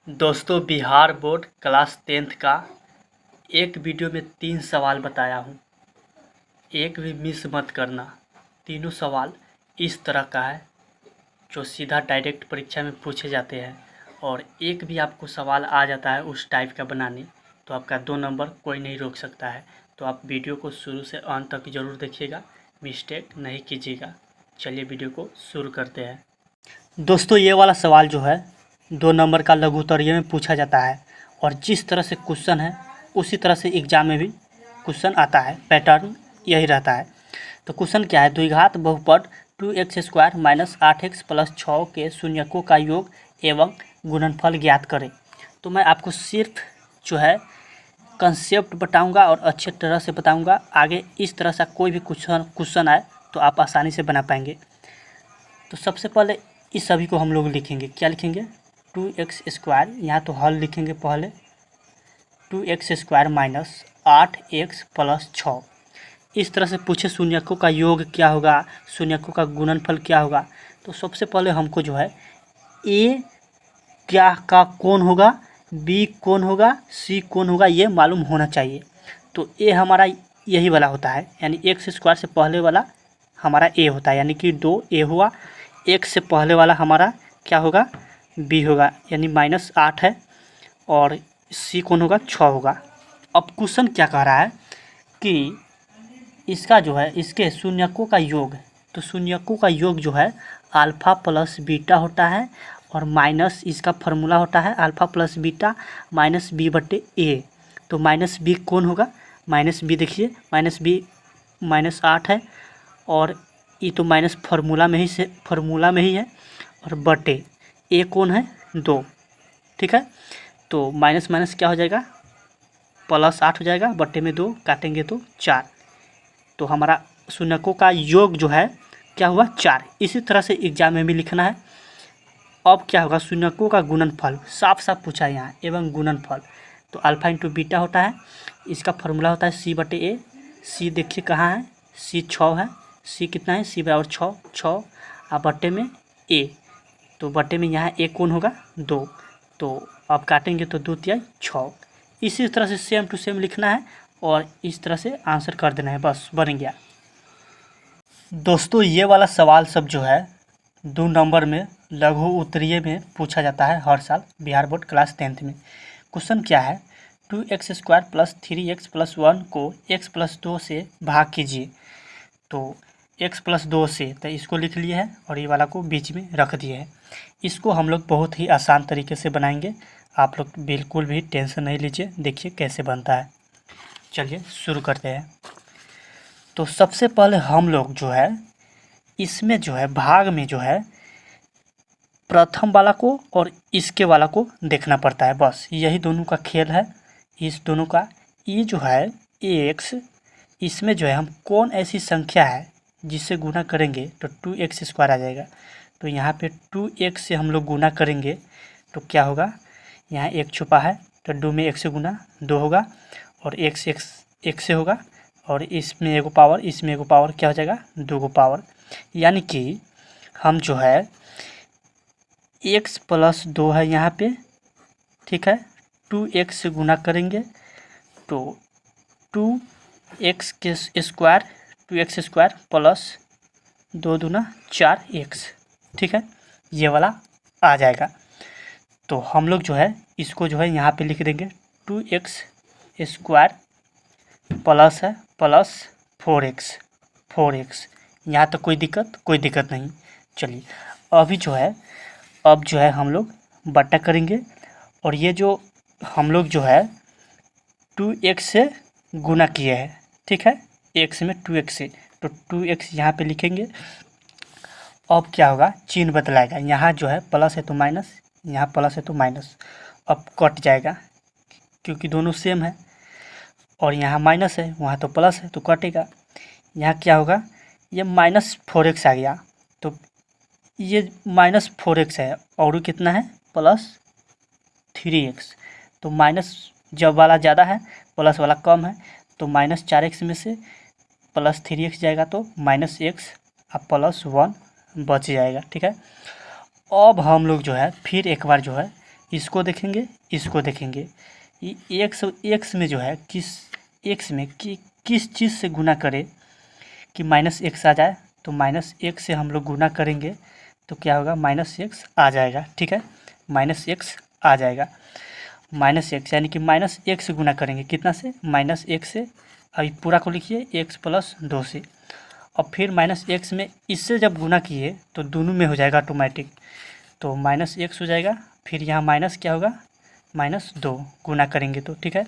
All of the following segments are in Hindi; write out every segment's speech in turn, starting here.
दोस्तों, बिहार बोर्ड क्लास 10th का एक वीडियो में 3 सवाल बताया हूँ। एक भी मिस मत करना। तीनों सवाल इस तरह का है जो सीधा डायरेक्ट परीक्षा में पूछे जाते हैं, और एक भी आपको सवाल आ जाता है उस टाइप का बनाने तो आपका 2 नंबर कोई नहीं रोक सकता है। तो आप वीडियो को शुरू से अंत तक ज़रूर देखिएगा, मिस्टेक नहीं कीजिएगा। चलिए वीडियो को शुरू करते हैं। दोस्तों, ये वाला सवाल जो है 2 नंबर का लघु उत्तरीय में पूछा जाता है, और जिस तरह से क्वेश्चन है उसी तरह से एग्जाम में भी क्वेश्चन आता है। पैटर्न यही रहता है। तो क्वेश्चन क्या है? द्विघात बहुपद 2x² माइनस 8x प्लस 6 के शून्यकों का योग एवं गुणनफल ज्ञात करें। तो मैं आपको सिर्फ जो है कंसेप्ट बताऊंगा और अच्छे तरह से बताऊंगा। आगे इस तरह से कोई भी क्वेश्चन आए तो आप आसानी से बना पाएंगे। तो सबसे पहले इस सभी को हम लोग लिखेंगे। क्या लिखेंगे? 2x², यहाँ तो हल लिखेंगे पहले। 2x² minus 8x plus 6। इस तरह से पूछे शून्यकों का योग क्या होगा, शून्यकों का गुणनफल क्या होगा। तो सबसे पहले हमको जो है ए क्या का कौन होगा, बी कौन होगा, सी कौन होगा, ये मालूम होना चाहिए। तो ए हमारा यही वाला होता है, यानी x² से पहले वाला हमारा ए होता है, यानी कि 2a हुआ। x से पहले वाला हमारा क्या होगा? b होगा, यानी -8 है। और c कौन होगा? 6 होगा। अब क्वेश्चन क्या कह रहा है कि इसका जो है इसके शून्यकों का योग, तो शून्यकों का योग जो है अल्फ़ा प्लस बीटा होता है, और माइनस इसका फार्मूला होता है alpha plus beta minus B बटे ए। तो माइनस बी कौन होगा? माइनस बी देखिए, माइनस बी -8 है, और ये तो माइनस फार्मूला में ही है, और बटे ए कौन है? 2। ठीक है, तो माइनस माइनस क्या हो जाएगा? +8 हो जाएगा, बटे में 2 काटेंगे तो 4। तो हमारा शून्यकों का योग जो है क्या हुआ? 4। इसी तरह से एग्जाम में भी लिखना है। अब क्या होगा? शून्यकों का गुणनफल साफ साफ पूछा है यहाँ, एवं गुणनफल। तो अल्फा इंटू बीटा होता है, इसका फार्मूला होता है सी बटे ए। सी देखिए कहाँ है? सी 6 है। सी कितना है? सी बराबर 6 और बटे में ए। तो बटे में यहाँ ए कौन होगा? 2। तो अब काटेंगे तो 2 तिया 6। इसी तरह से सेम टू सेम लिखना है, और इस तरह से आंसर कर देना है, बस बन गया। दोस्तों, ये वाला सवाल सब जो है 2 नंबर में लघु उत्तरीय में पूछा जाता है हर साल बिहार बोर्ड क्लास 10th में। क्वेश्चन क्या है? 2x² प्लस 3x प्लस 1 को x प्लस 2 से भाग कीजिए। तो x प्लस 2 से, तो इसको लिख लिए है और ये वाला को बीच में रख दिए है। इसको हम लोग बहुत ही आसान तरीके से बनाएंगे। आप लोग बिल्कुल भी टेंशन नहीं लीजिए, देखिए कैसे बनता है। चलिए शुरू करते हैं। तो सबसे पहले हम लोग जो है इसमें जो है भाग में जो है प्रथम वाला को और इसके वाला को देखना पड़ता है, बस यही दोनों का खेल है। इस दोनों का ये जो है x, इसमें जो है हम कौन ऐसी संख्या है जिससे गुना करेंगे तो 2x² आ जाएगा। तो यहाँ पे 2x से हम लोग गुना करेंगे तो क्या होगा? यहाँ 1 छुपा है, तो 2 में 1 से गुना 2 होगा, और x से होगा, और इसमें एगो पावर, इसमें एगो पावर, क्या हो जाएगा? 2 गो पावर। यानी कि हम जो है x प्लस 2 है यहाँ पे, ठीक है, 2x से गुना करेंगे तो 2x के स्क्वायर, 2x² प्लस 2 दूना 4x, ठीक है, ये वाला आ जाएगा। तो हम लोग जो है इसको जो है यहाँ पे लिख देंगे 2x² प्लस है प्लस 4x। यहाँ तक कोई दिक्कत नहीं। चलिए अब जो है हम लोग बटा करेंगे, और ये जो हम लोग जो है 2x से गुना किए हैं, ठीक है, x में 2x से, तो 2x यहाँ पे लिखेंगे। अब क्या होगा? चिन्ह बदलाएगा, यहाँ जो है प्लस है तो माइनस, यहाँ प्लस है तो माइनस। अब कट जाएगा क्योंकि दोनों सेम है, और यहाँ माइनस है, वहाँ तो प्लस है तो कटेगा। यहाँ क्या होगा? ये -4x आ गया, तो ये -4x है, और कितना है? +3x। तो माइनस जब वाला ज़्यादा है, प्लस वाला कम है, तो -4x में से +3x जाएगा तो -x और +1 बच जाएगा, ठीक है। अब हम लोग जो है फिर एक बार जो है इसको देखेंगे, इसको देखेंगे। ये एक्स में जो है किस चीज़ से गुना करें कि माइनस एक्स आ जाए। तो माइनस एक्स से हम लोग गुना करेंगे तो क्या होगा, माइनस एक्स आ जाएगा। ठीक है, माइनस एक्स आ जाएगा। माइनस एक्स यानी कि माइनस एक्स से गुना करेंगे, कितना से, माइनस एक्स से। अभी पूरा को लिखिए, एक्स प्लस 2 से। और फिर माइनस एक्स में इससे जब गुना किए तो दोनों में हो जाएगा ऑटोमेटिक, तो माइनस एक्स हो जाएगा। फिर यहाँ माइनस क्या होगा, माइनस 2 गुना करेंगे तो। ठीक है,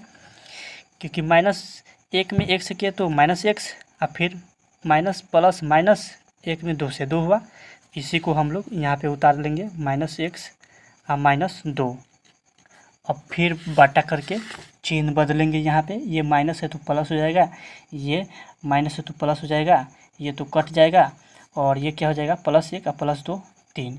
क्योंकि माइनस एक में एक से किए तो माइनस एक्स, और फिर माइनस प्लस माइनस एक में 2 से 2 हुआ। इसी को हम लोग यहाँ पे उतार लेंगे, माइनस एक्स और माइनस 2। अब फिर बाटा करके चिन्ह बदलेंगे। यहाँ पे ये माइनस है तो प्लस हो जाएगा, ये माइनस है तो प्लस हो जाएगा, ये तो कट जाएगा, और ये क्या हो जाएगा, +1 और +2 3।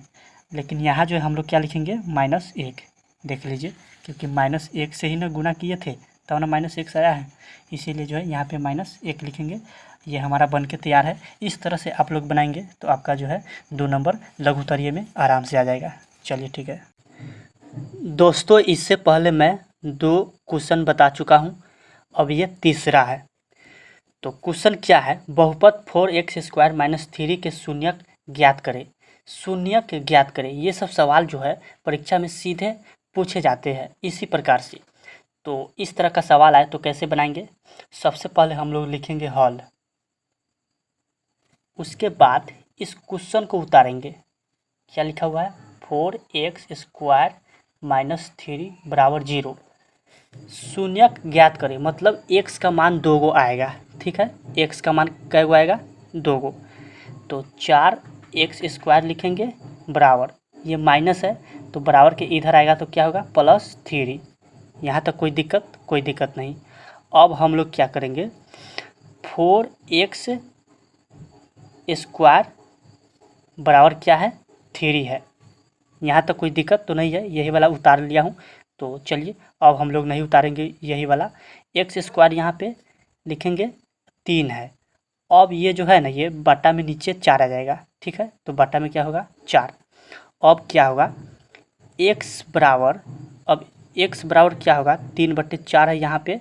लेकिन यहाँ जो है हम लोग क्या लिखेंगे, -1। देख लीजिए, क्योंकि -1 से ही ना गुना किए थे तब ना -1 आया है, इसीलिए जो है यहाँ पे -1 लिखेंगे। ये हमारा बन के तैयार है। इस तरह से आप लोग बनाएंगे तो आपका जो है 2 नंबर लघुत्तरीय में आराम से आ जाएगा। चलिए ठीक है दोस्तों, इससे पहले मैं 2 क्वेश्चन बता चुका हूँ, अब ये तीसरा है। तो क्वेश्चन क्या है, बहुपद 4x² - 3 के शून्यक ज्ञात करें। शून्यक ज्ञात करें, ये सब सवाल जो है परीक्षा में सीधे पूछे जाते हैं इसी प्रकार से। तो इस तरह का सवाल आए तो कैसे बनाएंगे, सबसे पहले हम लोग लिखेंगे हल, उसके बाद इस क्वेश्चन को उतारेंगे। क्या लिखा हुआ है, 4x² - 3 = 0। शून्यक ज्ञात करें मतलब x का मान 2 गो आएगा। ठीक है, x का मान कै गो आएगा, 2 गो। तो 4x² लिखेंगे बराबर, ये माइनस है तो बराबर के इधर आएगा तो क्या होगा, +3। यहाँ तक कोई दिक्कत नहीं। अब हम लोग क्या करेंगे, 4x² बराबर क्या है, 3 है। यहाँ तक कोई दिक्कत तो नहीं है, यही वाला उतार लिया हूँ। तो चलिए अब हम लोग नहीं उतारेंगे यही वाला, x² यहाँ पे लिखेंगे 3 है। अब ये जो है ना, ये बटा में नीचे 4 आ जाएगा। ठीक है, तो बटा में क्या होगा, 4। अब क्या होगा, x बराबर, अब x बराबर क्या होगा, 3/4 है यहाँ पे।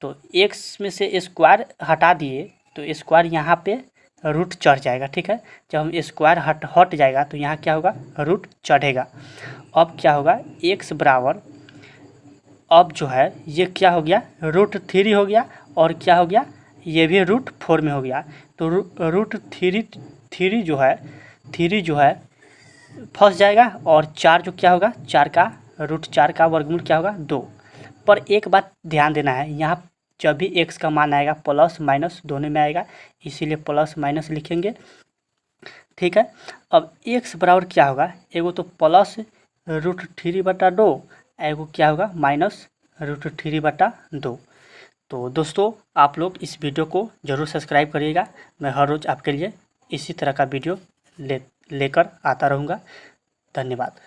तो x में से स्क्वायर हटा दिए तो स्क्वायर यहाँ पे रूट चढ़ जाएगा। ठीक है, जब हम स्क्वायर हट जाएगा तो यहाँ क्या होगा, रूट चढ़ेगा। अब क्या होगा, x बराबर, अब जो है ये क्या हो गया, √3 हो गया, और क्या हो गया, ये भी √4 में हो गया। तो √3 जो है फंस जाएगा, और 4 जो क्या होगा, 4 का वर्गमूल क्या होगा, 2। पर एक बात ध्यान देना है, यहाँ जब भी x का मान आएगा प्लस माइनस दोनों में आएगा, इसीलिए प्लस माइनस लिखेंगे। ठीक है, अब x बराबर क्या होगा, एगो तो +√3/2, एगो क्या होगा, -√3/2। तो दोस्तों आप लोग इस वीडियो को ज़रूर सब्सक्राइब करिएगा। मैं हर रोज़ आपके लिए इसी तरह का वीडियो लेकर आता रहूँगा। धन्यवाद।